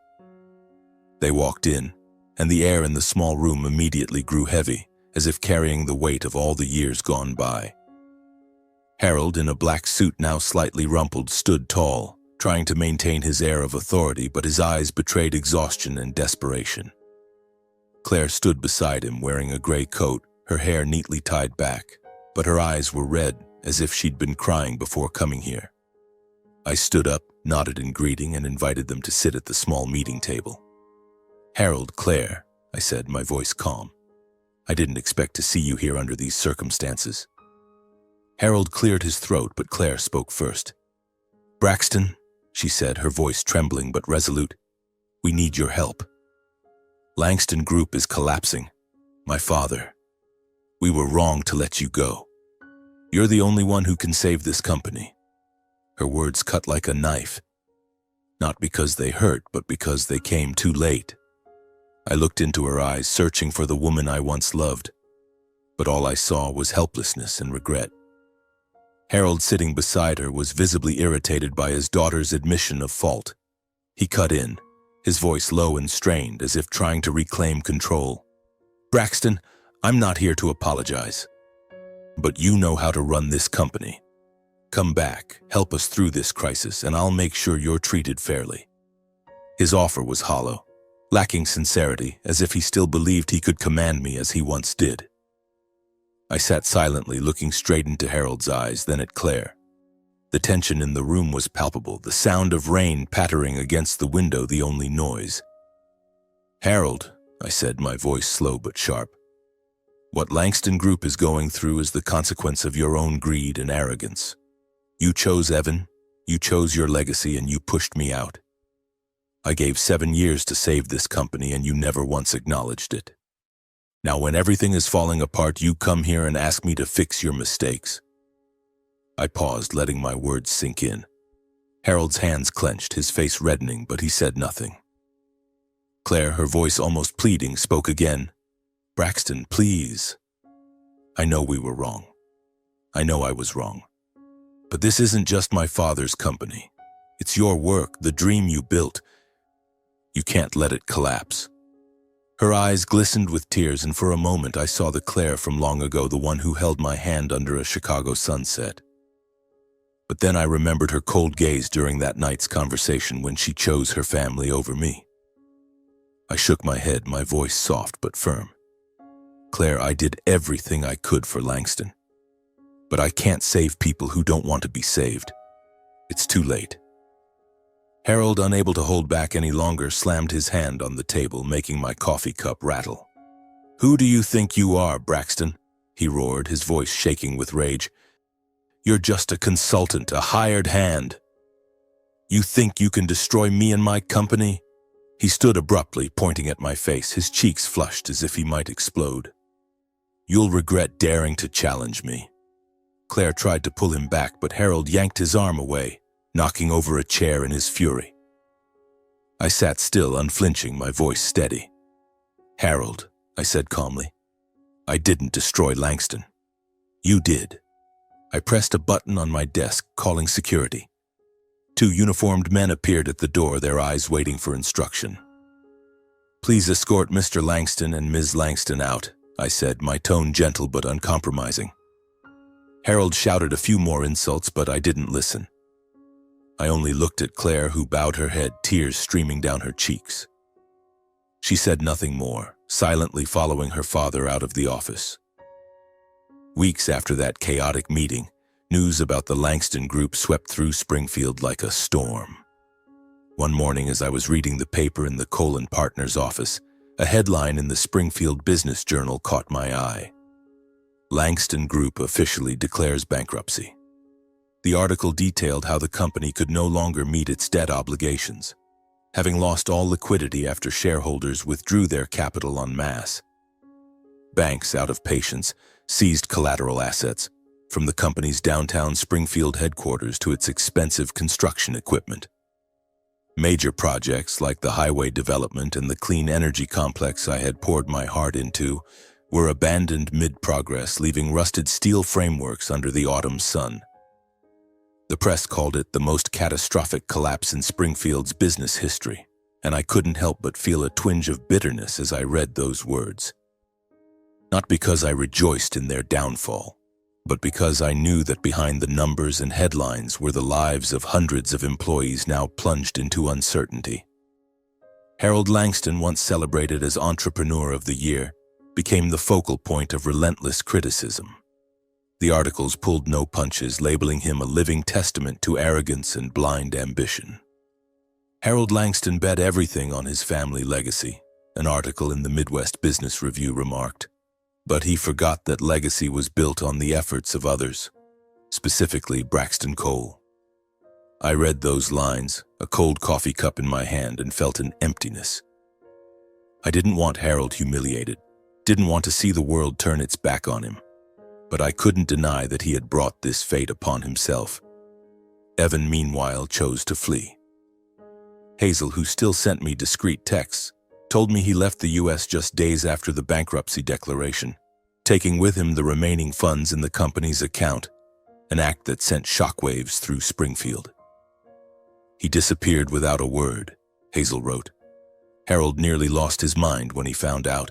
They walked in, and the air in the small room immediately grew heavy, as if carrying the weight of all the years gone by. Harold, in a black suit now slightly rumpled, stood tall, trying to maintain his air of authority, but his eyes betrayed exhaustion and desperation. Claire stood beside him, wearing a gray coat, her hair neatly tied back, but her eyes were red, as if she'd been crying before coming here. I stood up, nodded in greeting, and invited them to sit at the small meeting table. "Harold, Claire," I said, my voice calm. "I didn't expect to see you here under these circumstances." Harold cleared his throat, but Claire spoke first. "Braxton," she said, her voice trembling but resolute, "we need your help. Langston Group is collapsing. My father. We were wrong to let you go. You're the only one who can save this company." Her words cut like a knife. Not because they hurt, but because they came too late. I looked into her eyes, searching for the woman I once loved, but all I saw was helplessness and regret. Harold, sitting beside her, was visibly irritated by his daughter's admission of fault. He cut in, his voice low and strained, as if trying to reclaim control. "Braxton, I'm not here to apologize. But you know how to run this company. Come back, help us through this crisis, and I'll make sure you're treated fairly." His offer was hollow, lacking sincerity, as if he still believed he could command me as he once did. I sat silently, looking straight into Harold's eyes, then at Claire. The tension in the room was palpable, the sound of rain pattering against the window the only noise. "Harold," I said, my voice slow but sharp, "what Langston Group is going through is the consequence of your own greed and arrogance. You chose Evan, you chose your legacy, and you pushed me out. I gave 7 years to save this company, and you never once acknowledged it. Now when everything is falling apart, you come here and ask me to fix your mistakes." I paused, letting my words sink in. Harold's hands clenched, his face reddening, but he said nothing. Claire, her voice almost pleading, spoke again. "Braxton, please. I know we were wrong. I know I was wrong. But this isn't just my father's company. It's your work, the dream you built. You can't let it collapse." Her eyes glistened with tears, and for a moment I saw the Claire from long ago, the one who held my hand under a Chicago sunset. But then I remembered her cold gaze during that night's conversation when she chose her family over me. I shook my head, my voice soft but firm. "Claire, I did everything I could for Langston. But I can't save people who don't want to be saved. It's too late." Harold, unable to hold back any longer, slammed his hand on the table, making my coffee cup rattle. "Who do you think you are, Braxton?" he roared, his voice shaking with rage. "You're just a consultant, a hired hand. You think you can destroy me and my company?" He stood abruptly, pointing at my face, his cheeks flushed as if he might explode. "You'll regret daring to challenge me." Claire tried to pull him back, but Harold yanked his arm away, knocking over a chair in his fury. I sat still, unflinching, my voice steady. "Harold," I said calmly, "I didn't destroy Langston. You did." I pressed a button on my desk, calling security. 2 uniformed men appeared at the door, their eyes waiting for instruction. "Please escort Mr. Langston and Ms. Langston out," I said, my tone gentle but uncompromising. Harold shouted a few more insults, but I didn't listen. I only looked at Claire, who bowed her head, tears streaming down her cheeks. She said nothing more, silently following her father out of the office. Weeks after that chaotic meeting, news about the Langston Group swept through Springfield like a storm. One morning as I was reading the paper in the Cole & Partners office, a headline in the Springfield Business Journal caught my eye. Langston Group officially declares bankruptcy. The article detailed how the company could no longer meet its debt obligations, having lost all liquidity after shareholders withdrew their capital en masse. Banks, out of patience, seized collateral assets, from the company's downtown Springfield headquarters to its expensive construction equipment. Major projects like the highway development and the clean energy complex I had poured my heart into were abandoned mid-progress, leaving rusted steel frameworks under the autumn sun. The press called it the most catastrophic collapse in Springfield's business history, and I couldn't help but feel a twinge of bitterness as I read those words. Not because I rejoiced in their downfall, but because I knew that behind the numbers and headlines were the lives of hundreds of employees now plunged into uncertainty. Harold Langston, once celebrated as Entrepreneur of the Year, became the focal point of relentless criticism. The articles pulled no punches, labeling him a living testament to arrogance and blind ambition. Harold Langston bet everything on his family legacy, an article in the Midwest Business Review remarked. But he forgot that legacy was built on the efforts of others, specifically Braxton Cole. I read those lines, a cold coffee cup in my hand, and felt an emptiness. I didn't want Harold humiliated, didn't want to see the world turn its back on him, but I couldn't deny that he had brought this fate upon himself. Evan, meanwhile, chose to flee. Hazel, who still sent me discreet texts, told me he left the U.S. just days after the bankruptcy declaration, taking with him the remaining funds in the company's account, an act that sent shockwaves through Springfield. He disappeared without a word, Hazel wrote. Harold nearly lost his mind when he found out.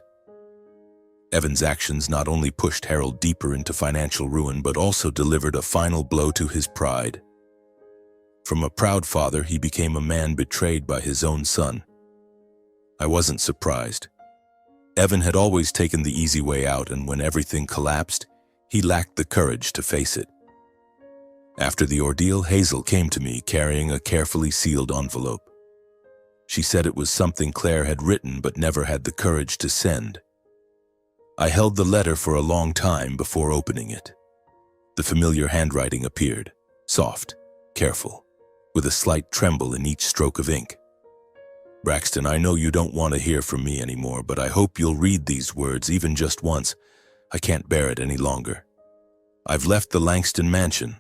Evan's actions not only pushed Harold deeper into financial ruin, but also delivered a final blow to his pride. From a proud father, he became a man betrayed by his own son. I wasn't surprised. Evan had always taken the easy way out, and when everything collapsed, he lacked the courage to face it. After the ordeal, Hazel came to me carrying a carefully sealed envelope. She said it was something Claire had written but never had the courage to send. I held the letter for a long time before opening it. The familiar handwriting appeared, soft, careful, with a slight tremble in each stroke of ink. Braxton, I know you don't want to hear from me anymore, but I hope you'll read these words even just once. I can't bear it any longer. I've left the Langston mansion,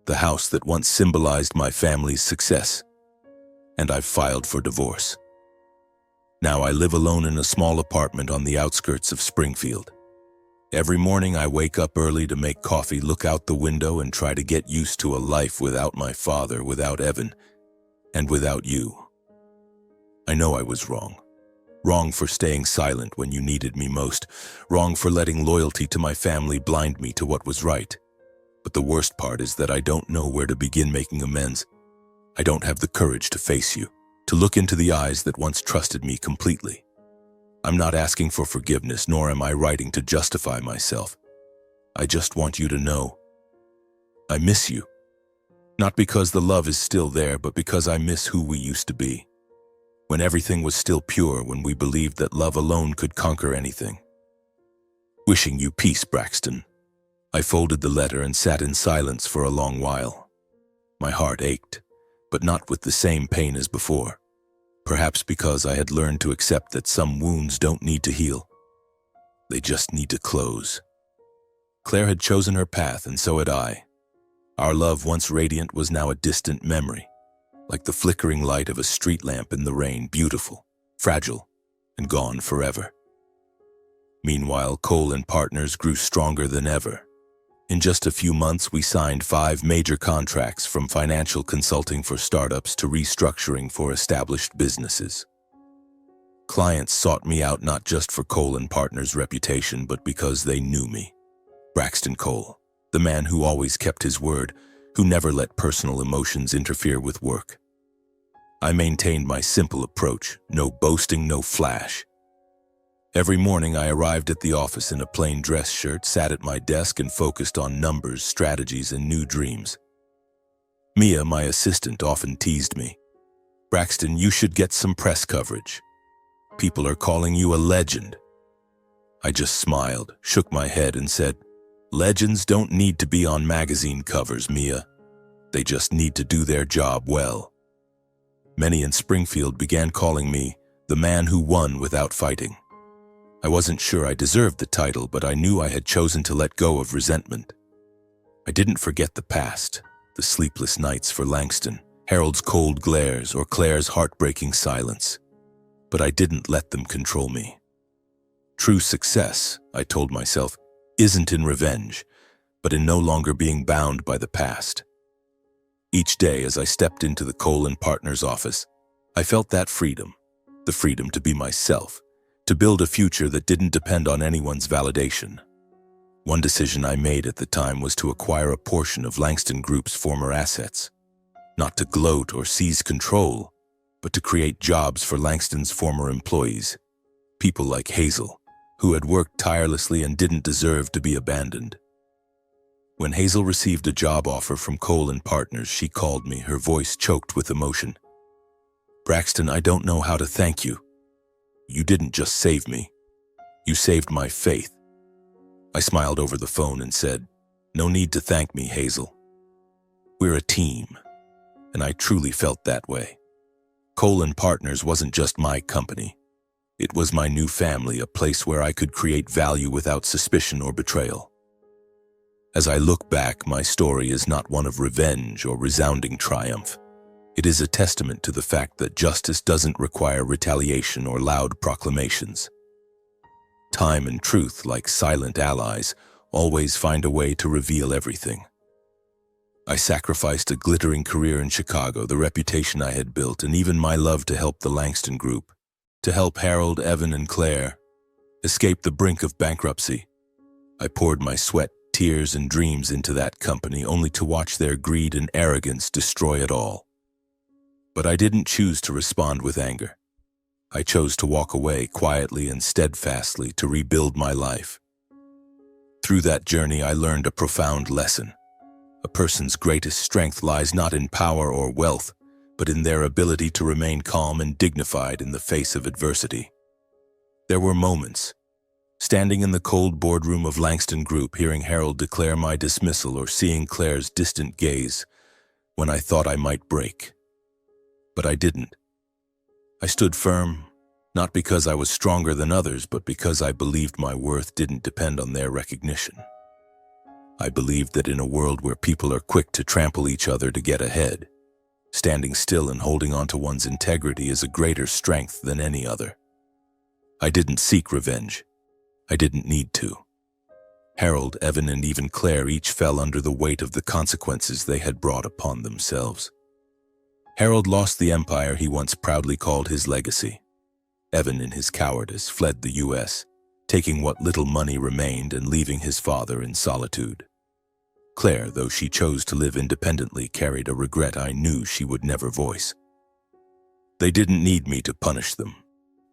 the house that once symbolized my family's success, and I've filed for divorce. Now I live alone in a small apartment on the outskirts of Springfield. Every morning I wake up early to make coffee, look out the window, and try to get used to a life without my father, without Evan, and without you. I know I was wrong. Wrong for staying silent when you needed me most. Wrong for letting loyalty to my family blind me to what was right. But the worst part is that I don't know where to begin making amends. I don't have the courage to face you, to look into the eyes that once trusted me completely. I'm not asking for forgiveness, nor am I writing to justify myself. I just want you to know I miss you. Not because the love is still there, but because I miss who we used to be. When everything was still pure, when we believed that love alone could conquer anything. Wishing you peace, Braxton. I folded the letter and sat in silence for a long while. My heart ached, but not with the same pain as before. Perhaps because I had learned to accept that some wounds don't need to heal. They just need to close. Claire had chosen her path, and so had I. Our love, once radiant, was now a distant memory. Like the flickering light of a street lamp in the rain, beautiful, fragile, and gone forever. Meanwhile, Cole & Partners grew stronger than ever. In just a few months, we signed 5 major contracts, from financial consulting for startups to restructuring for established businesses. Clients sought me out not just for Cole & Partners' reputation, but because they knew me. Braxton Cole, the man who always kept his word, who never let personal emotions interfere with work. I maintained my simple approach, no boasting, no flash. Every morning I arrived at the office in a plain dress shirt, sat at my desk and focused on numbers, strategies, and new dreams. Mia, my assistant, often teased me. "Braxton, you should get some press coverage. People are calling you a legend." I just smiled, shook my head, and said, "Legends don't need to be on magazine covers, Mia. They just need to do their job well." Many in Springfield began calling me the man who won without fighting. I wasn't sure I deserved the title, but I knew I had chosen to let go of resentment. I didn't forget the past, the sleepless nights for Langston, Harold's cold glares, or Claire's heartbreaking silence. But I didn't let them control me. True success, I told myself, isn't in revenge, but in no longer being bound by the past. Each day as I stepped into the Cole & Partners office, I felt that freedom, the freedom to be myself, to build a future that didn't depend on anyone's validation. One decision I made at the time was to acquire a portion of Langston Group's former assets, not to gloat or seize control, but to create jobs for Langston's former employees, people like Hazel, who had worked tirelessly and didn't deserve to be abandoned. When Hazel received a job offer from Cole & Partners, she called me, her voice choked with emotion. "Braxton, I don't know how to thank you. You didn't just save me. You saved my faith." I smiled over the phone and said, "No need to thank me, Hazel. We're a team," and I truly felt that way. Cole & Partners wasn't just my company. It was my new family, a place where I could create value without suspicion or betrayal. As I look back, my story is not one of revenge or resounding triumph. It is a testament to the fact that justice doesn't require retaliation or loud proclamations. Time and truth, like silent allies, always find a way to reveal everything. I sacrificed a glittering career in Chicago, the reputation I had built, and even my love to help the Langston Group, to help Harold, Evan, and Claire escape the brink of bankruptcy. I poured my sweat, tears, and dreams into that company, only to watch their greed and arrogance destroy it all. But I didn't choose to respond with anger. I chose to walk away quietly and steadfastly to rebuild my life. Through that journey, I learned a profound lesson. A person's greatest strength lies not in power or wealth, but in their ability to remain calm and dignified in the face of adversity. There were moments, standing in the cold boardroom of Langston Group, hearing Harold declare my dismissal or seeing Claire's distant gaze, when I thought I might break. But I didn't. I stood firm, not because I was stronger than others, but because I believed my worth didn't depend on their recognition. I believed that in a world where people are quick to trample each other to get ahead, standing still and holding on to one's integrity is a greater strength than any other. I didn't seek revenge. I didn't need to. Harold, Evan, and even Claire each fell under the weight of the consequences they had brought upon themselves. Harold lost the empire he once proudly called his legacy. Evan, in his cowardice, fled the U.S., taking what little money remained and leaving his father in solitude. Claire, though she chose to live independently, carried a regret I knew she would never voice. They didn't need me to punish them.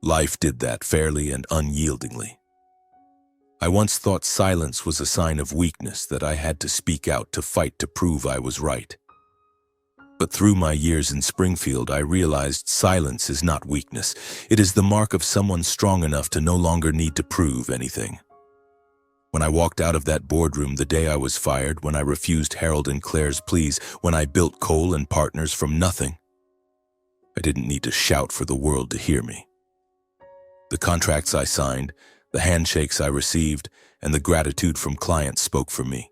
Life did that fairly and unyieldingly. I once thought silence was a sign of weakness, that I had to speak out to fight to prove I was right. But through my years in Springfield, I realized silence is not weakness. It is the mark of someone strong enough to no longer need to prove anything. When I walked out of that boardroom the day I was fired, when I refused Harold and Claire's pleas, when I built Cole & Partners from nothing, I didn't need to shout for the world to hear me. The contracts I signed, the handshakes I received, and the gratitude from clients spoke for me.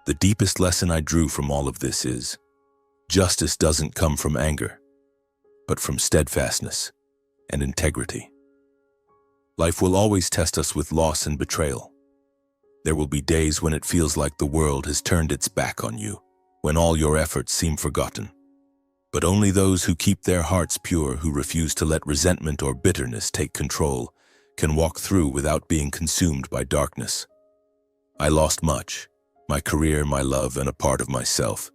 The deepest lesson I drew from all of this is, justice doesn't come from anger, but from steadfastness and integrity. Life will always test us with loss and betrayal. There will be days when it feels like the world has turned its back on you, when all your efforts seem forgotten. But only those who keep their hearts pure, who refuse to let resentment or bitterness take control, can walk through without being consumed by darkness. I lost much, my career, my love, and a part of myself.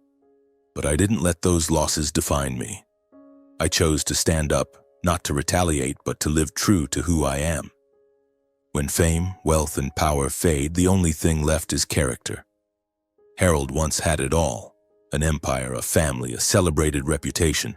But I didn't let those losses define me. I chose to stand up, not to retaliate, but to live true to who I am. When fame, wealth, and power fade, the only thing left is character. Harold once had it all, an empire, a family, a celebrated reputation,